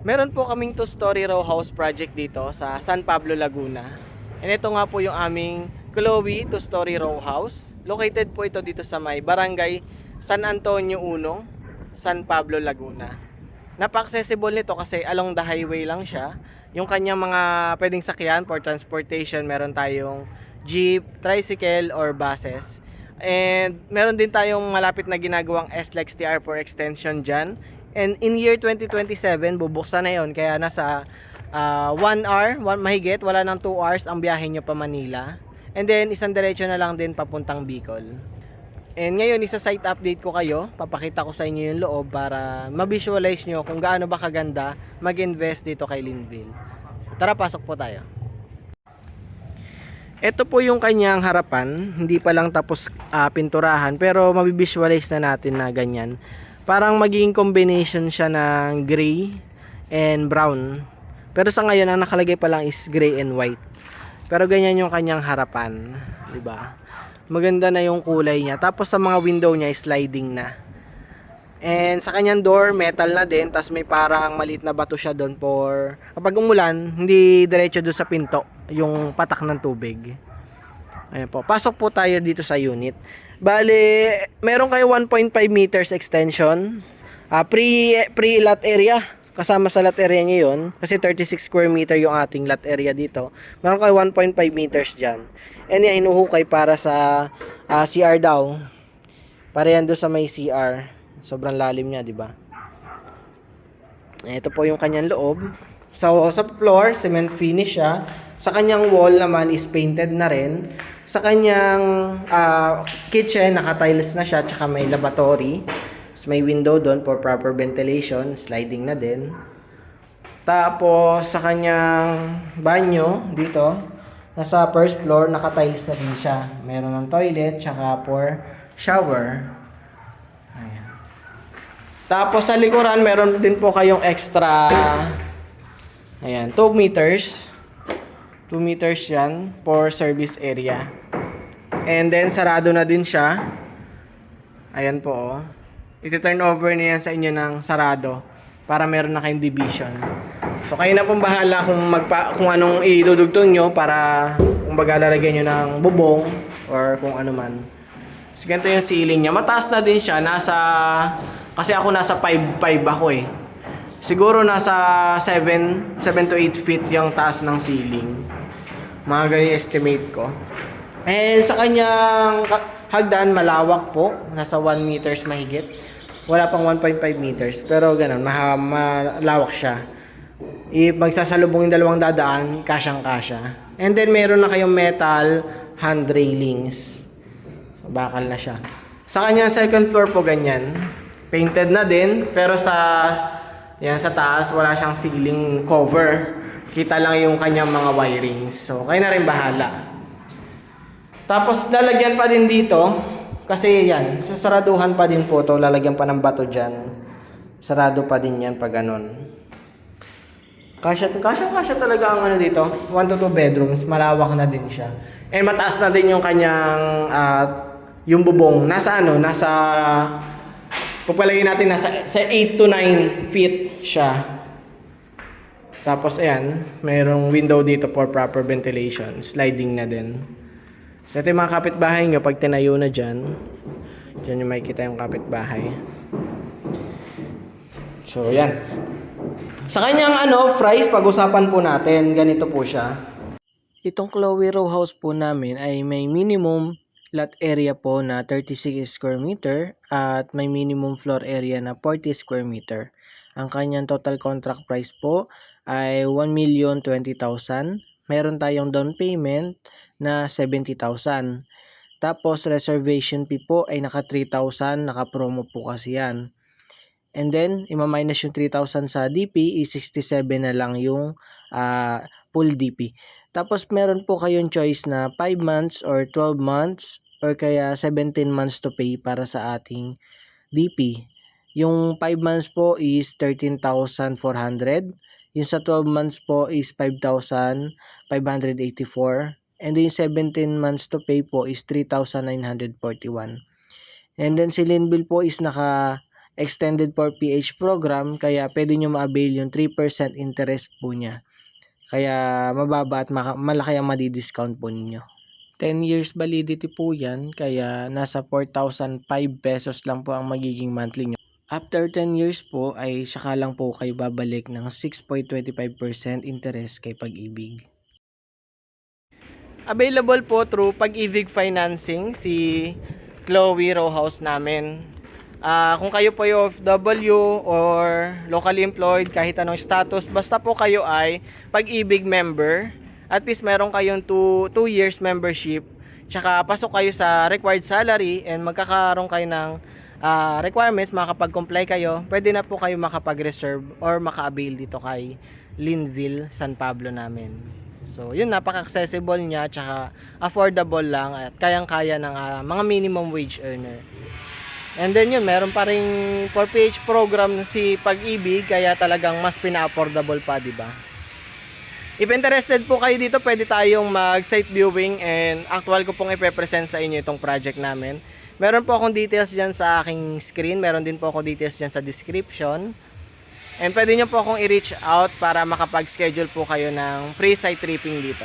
Meron po kaming two-story row house project dito sa San Pablo, Laguna. And ito nga po yung aming Chloe two-story row house. Located po ito dito sa may Barangay San Antonio 1, San Pablo, Laguna. Napaka-accessible nito kasi along the highway lang siya. Yung kanyang mga pwedeng sakyan for transportation, meron tayong jeep, tricycle, or buses. And meron din tayong malapit na ginagawang SLEX TR4 extension dyan. And in year 2027, bubuksan na yon. Kaya nasa 1 hour, mahigit, wala nang 2 hours ang biyahe nyo pa Manila. And then, isang diretso na lang din papuntang Bicol. And ngayon, isa-site update ko kayo. Papakita ko sa inyo yung loob para ma-visualize nyo kung gaano ba kaganda mag-invest dito kay Linville. So, tara, pasok po tayo. Ito po yung kanyang harapan. Hindi pa lang tapos pinturahan, pero mabivisualize na natin na ganyan. Parang magiging combination siya ng gray and brown. Pero sa ngayon, ang nakalagay pa lang is gray and white. Pero ganyan yung kanyang harapan, 'di ba? Maganda na yung kulay niya. Tapos sa mga window niya, sliding na. And sa kanyang door, metal na din. Tapos may parang maliit na bato siya doon for kapag umulan, hindi diretso doon sa pinto yung patak ng tubig. Ayan po. Pasok po tayo dito sa unit. Bale, meron kayo 1.5 meters extension. Pre lot area. Kasama sa lot area niyo yun. Kasi 36 square meter yung ating lot area dito. Meron kayo 1.5 meters dyan. And yan, inuhukay para sa CR daw. Para yan doon sa may CR. Sobrang lalim niya, di ba? Ito po yung kanyang loob. So, sa floor, cement finish siya. Sa kanyang wall naman is painted na rin. Sa kanyang kitchen, naka-tiles na siya, tsaka may lavatory. So, may window doon for proper ventilation. Sliding na din. Tapos, sa kanyang banyo, dito, nasa first floor, naka-tiles na din siya. Meron ng toilet, tsaka for shower. Ayan. Tapos, sa likuran, meron din po kayong extra, ayan, 2 meters. 2 meters yan for service area. And then, sarado na din siya. Ayan po, oh. Iti-turn over niya sa inyo ng sarado para meron na kayong division. So, kayo na pong bahala kung anong idudugtong nyo para kung baga lalagyan nyo ng bubong or kung ano man. So, ganito yung ceiling niya. Mataas na din siya. Kasi ako nasa 5'5 ako eh. Siguro nasa 7 to 8 feet yung taas ng ceiling. Mga ganyan estimate ko. And sa kanyang hagdan, malawak po. Nasa 1 meters mahigit. Wala pang 1.5 meters. Pero ganun, malawak siya. Magsasalubong yung dalawang dadaan, kasyang-kasya. And then meron na kayong metal hand railings. So, bakal na siya. Sa kanyang second floor po ganyan. Painted na din. Pero sa taas, wala siyang ceiling cover. Kita lang yung kanyang mga wirings. So, kayo na rin bahala. Tapos, lalagyan pa din dito. Kasi yan, sasaraduhan pa din po to. Lalagyan pa ng bato dyan. Sarado pa din yan pag ganon. Kasya talaga ang ano dito. 1 to 2 bedrooms. Malawak na din siya. And mataas na din yung kanyang yung bubong. Nasa pagpalagay natin nasa 8 to 9 feet siya. Tapos ayan, mayroong window dito for proper ventilation. Sliding na din. So ito yung mga kapitbahay nyo. Pag tinayo na dyan yung makikita yung kapitbahay. So yan. Sa kanyang price, pag-usapan po natin. Ganito po siya. Itong Chloe row house po namin ay may minimum lot area po na 36 square meter at may minimum floor area na 40 square meter. Ang kanyang total contract price po ay 1,020,000. Meron tayong down payment na 70,000. Tapos reservation fee po ay naka 3,000, naka promo po kasi yan. And then ima-minus yung 3,000 sa DP, is 67 na lang yung full DP. Tapos meron po kayong choice na 5 months or 12 months or kaya 17 months to pay para sa ating DP. Yung 5 months po is 13,400. Yung sa 12 months po is 5,584. And then 17 months to pay po is 3,941. And then si Linville po is naka extended for PH program, kaya pwede nyo ma-avail yung 3% interest po niya. Kaya mababa at malaki ang madi-discount po ninyo. 10 years validity po yan, kaya nasa 4,005 pesos lang po ang magiging monthly nyo. After 10 years po ay saka lang po kayo babalik ng 6.25% interest kay Pag-ibig. Available po through Pag-ibig Financing si Chloe Rowhouse namin. Kung kayo po yung OFW or locally employed, kahit anong status, basta po kayo ay Pag-ibig member, at least meron kayong 2 years membership, tsaka pasok kayo sa required salary and magkakaroon kayo ng requirements, makakapag-comply kayo, pwede na po kayo makapag-reserve or maka-avail dito kay Linville, San Pablo namin. So yun, napaka-accessible niya, tsaka affordable lang at kayang-kaya ng mga minimum wage earner. And then yun, meron pa ring 4PH program si Pag-ibig, kaya talagang mas pina-affordable pa, di ba? If interested po kayo dito, pwede tayong mag-site viewing and actual ko pong ipe-present sa inyo itong project namin. Meron po akong details dyan sa aking screen, meron din po akong details dyan sa description. And pwede nyo po akong i-reach out para makapag-schedule po kayo ng free site tripping dito.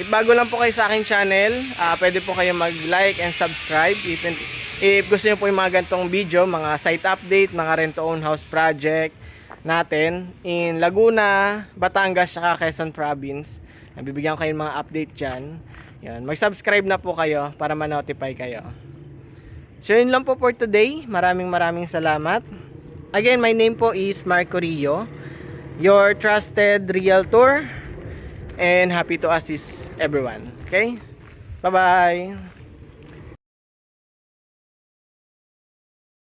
If bago lang po kayo sa aking channel, pwede po kayo mag-like and subscribe. If gusto nyo po yung mga gantong video, mga site update, mga rent-to-own house project natin in Laguna, Batangas, saka Quezon Province, bibigyan ko kayo ng mga update dyan. Yan, mag-subscribe na po kayo para ma-notify kayo. So yun lang po for today. Maraming salamat. Again, my name po is Marco Rio, your trusted realtor, and happy to assist everyone. Okay? Bye-bye!